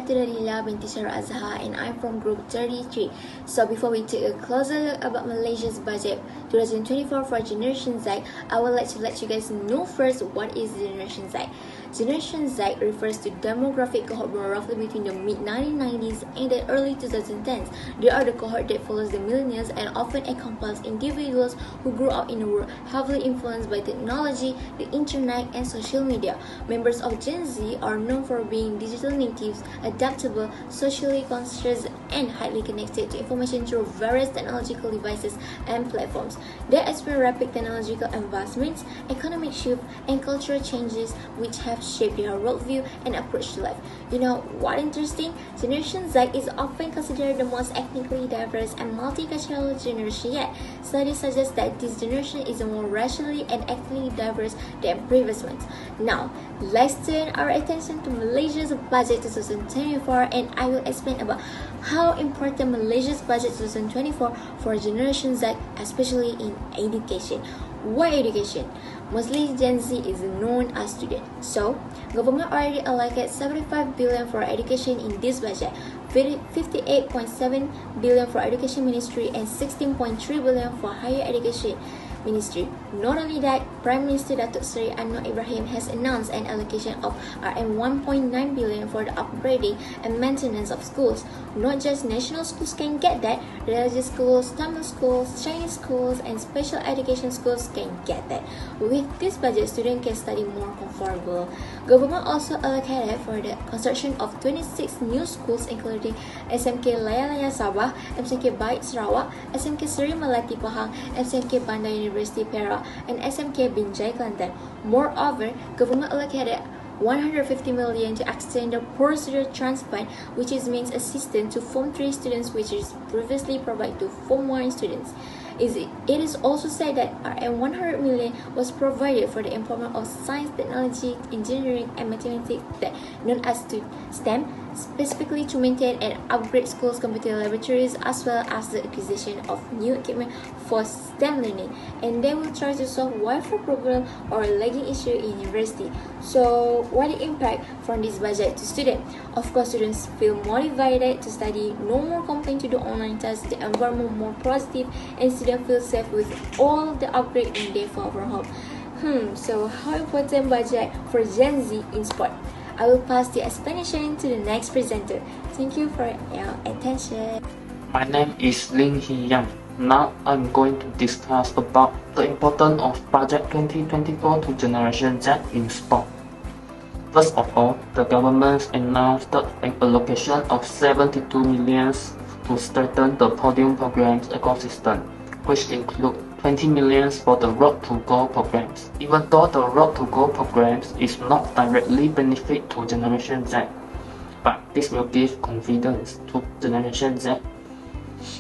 Fatiralila binti Syara Azhar and I'm from Group 33. So before we take a closer look about Malaysia's budget 2024 for Generation Z, I would like to let you guys know first what is Generation Z. Generation Z refers to demographic cohort born roughly between the mid-1990s and the early 2010s. They are the cohort that follows the millennials and often encompasses individuals who grew up in a world heavily influenced by technology, the internet, and social media. Members of Gen Z are known for being digital natives, adaptable, socially conscious, and highly connected to information through various technological devices and platforms. They experience rapid technological advancements, economic shifts, and cultural changes which have shaped their worldview and approach to life. You know what interesting? Generation Z is often considered the most ethnically diverse and multicultural generation yet. Studies suggest that this generation is more racially and ethnically diverse than previous ones. Now, let's turn our attention to Malaysia's budget 2024 and I will explain about how important Malaysia's budget 2024 for Generation Z, especially in education. Why education? Mostly Gen Z is known as student. So, government already allocated 75 billion for education in this budget, 58.7 billion for education ministry and 16.3 billion for higher education ministry. Not only that, Prime Minister Datuk Seri Anwar Ibrahim has announced an allocation of Rm 1.9 billion for the upgrading and maintenance of schools. Not just national schools can get that, religious schools, Tamil schools, Chinese schools, and special education schools can get that. With this budget, students can study more comfortable. Government also allocated for the construction of 26 new schools including SMK Laya Sabah, SMK Baik Sarawak, SMK Seri Melati Pahang, SMK Bandar University Perak, and SMK Binjai Kelantan. Moreover, government allocated 150 million to extend the poor student trust fund, which means assistance to Form 3 students which is previously provided to Form 1 students. It is also said that Rm 100 million was provided for the employment of science, technology, engineering, and mathematics that known as STEM, specifically to maintain and upgrade schools' computer laboratories as well as the acquisition of new equipment for STEM learning. And they will try to solve Wi-Fi problem or lagging issue in university. So, what the impact from this budget to students? Of course, students feel motivated to study, no more complaint to do online tests, the environment more positive, and students feel safe with all the upgrade when they fall from home. So how important budget for Gen Z in sport? I will pass the explanation to the next presenter. Thank you for your attention. My name is Lin Hee Yang. Now I'm going to discuss about the importance of Budget 2024 to Generation Z in sport. First of all, the government announced an allocation of 72 million to strengthen the podium programs ecosystem, which include 20 million for the Road to Go programs. Even though the Road to Go programs is not directly benefit to Generation Z, but this will give confidence to Generation Z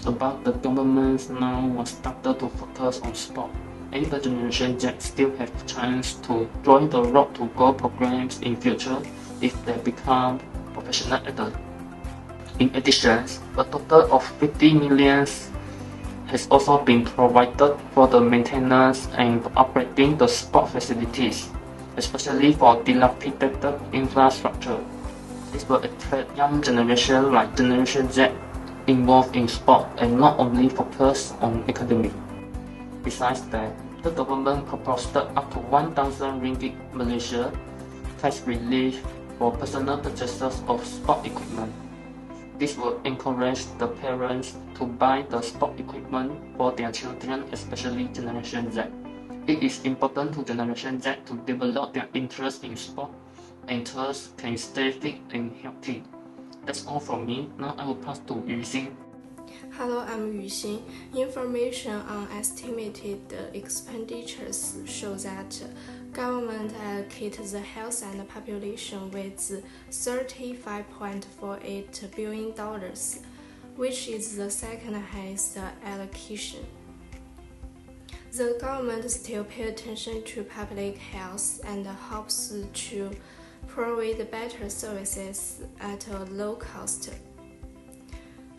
about the government now was started to focus on sport, and the Generation Z still have chance to join the Road to Go programs in future if they become professional athletes. In addition, a total of 50 million has also been provided for the maintenance and upgrading the sport facilities, especially for dilapidated infrastructure. This will attract young generation like Generation Z involved in sport and not only focus on academic. Besides that, the government proposed up to 1,000 ringgit Malaysia tax relief for personal purchases of sport equipment. This will encourage the parents to buy the sport equipment for their children, especially Generation Z. It is important to Generation Z to develop their interest in sport and thus can stay fit and healthy. That's all from me. Now I will pass to Yu Xin. Hello, I'm Yu Xin. Information on estimated expenditures shows that government allocated the health and population with $35.48 billion, which is the second highest allocation. The government still pays attention to public health and hopes to provide better services at a low cost.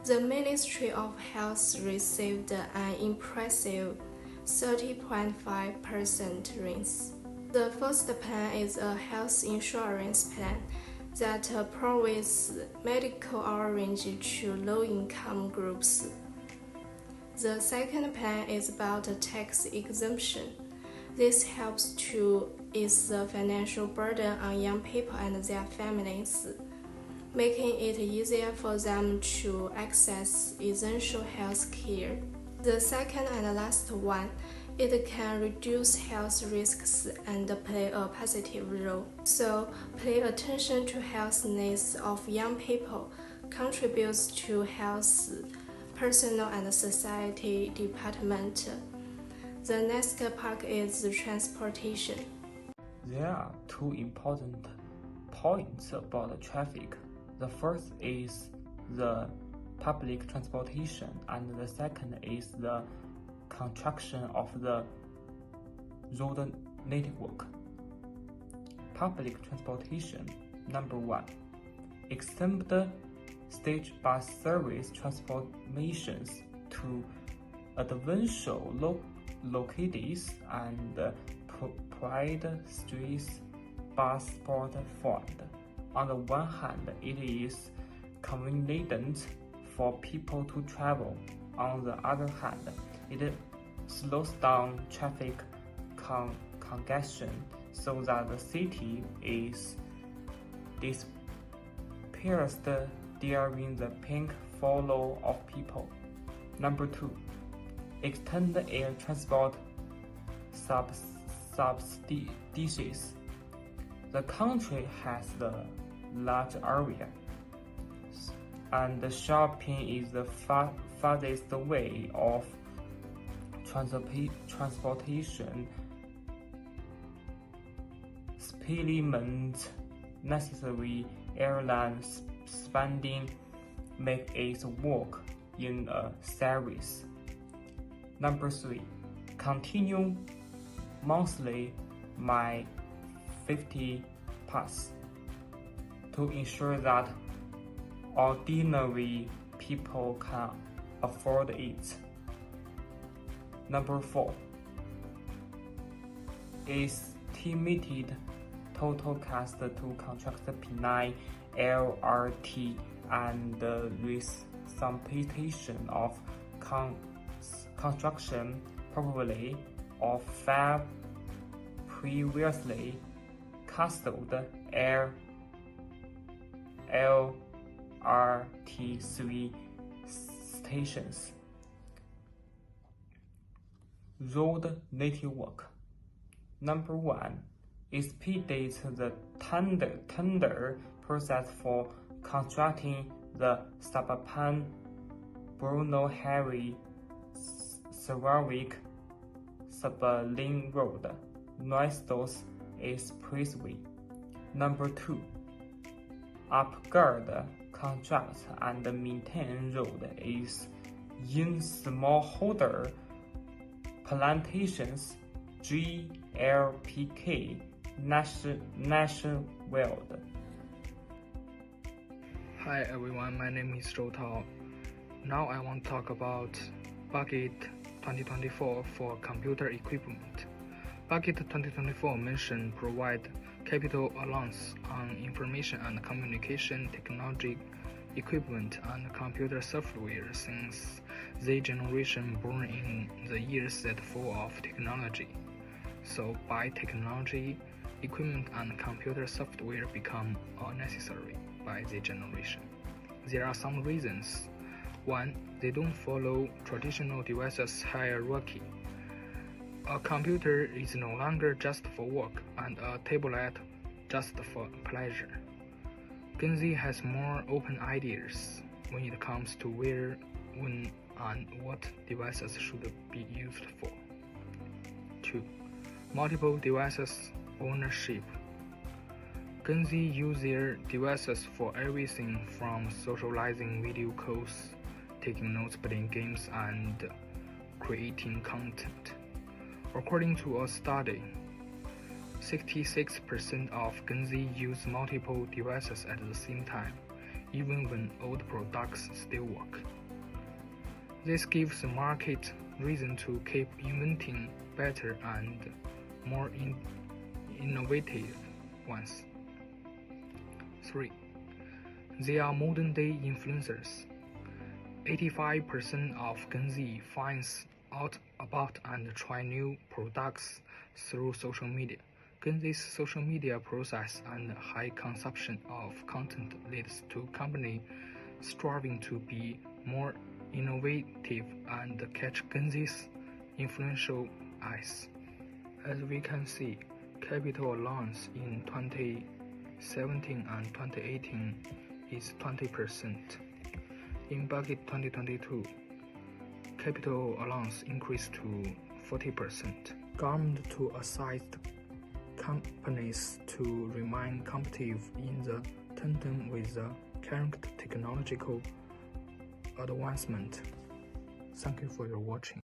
The Ministry of Health received an impressive 30.5% raise. The first plan is a health insurance plan that provides medical orange to low-income groups. The second plan is about a tax exemption. This helps to ease the financial burden on young people and their families, making it easier for them to access essential health care. The second and last one, it can reduce health risks and play a positive role. So, pay attention to health needs of young people contributes to health, personal and society department. The next part is transportation. There are two important points about the traffic. The first is the public transportation, and the second is the construction of the road network. Public transportation. Number 1. Exempt stage bus service transformations to adventure localities and provide street bus sport fund. On the one hand, it is convenient for people to travel. On the other hand, it slows down traffic congestion so that the city is dispersed during the peak flow of people. Number 2. Extend air transport subsidies. The country has a large area, and shopping is the farthest way of transportation. Supplement necessary airline spending make it work in a series. Number 3. Continue monthly my 50 pass to ensure that ordinary people can afford it. Number 4. Estimated total cost to construct P9 LRT and resumption of construction probably of 5 previously castled LRT3 stations. Road network. Number 1. Expedite the tender process for constructing the Sabapan Bruno Harry Saravik Sublink Road, Nostos Expressway. Number 2. Upgrade, construct and maintain road is in smallholder plantations GLPK nationwide. Hi everyone, my name is Zhou Tao. Now I want to talk about Budget 2024 for computer equipment. Budget 2024 mentioned provide capital allowance on information and communication technology equipment and computer software since the generation born in the years that full of technology. So by technology, equipment and computer software become unnecessary by the generation. There are some reasons. 1. They don't follow traditional devices hierarchy. A computer is no longer just for work and a tablet just for pleasure. Gen Z has more open ideas when it comes to where, when, and what devices should be used for. 2. Multiple devices ownership. Gen Z use their devices for everything from socializing video calls, taking notes, playing games, and creating content. According to a study, 66% of Gen Z use multiple devices at the same time, even when old products still work. This gives the market reason to keep inventing better and more innovative ones. G33. They are modern-day influencers. 85% of Gen Z finds out about and try new products through social media. Gen Z's social media process and high consumption of content leads to companies striving to be more innovative and catch Gen Z's influential eyes. As we can see, capital allowance in 2017 and 2018 is 20%. In budget 2022, capital allowance increased to 40%. Government to assist companies to remain competitive in the tandem with the current technological advancement. Thank you for your watching.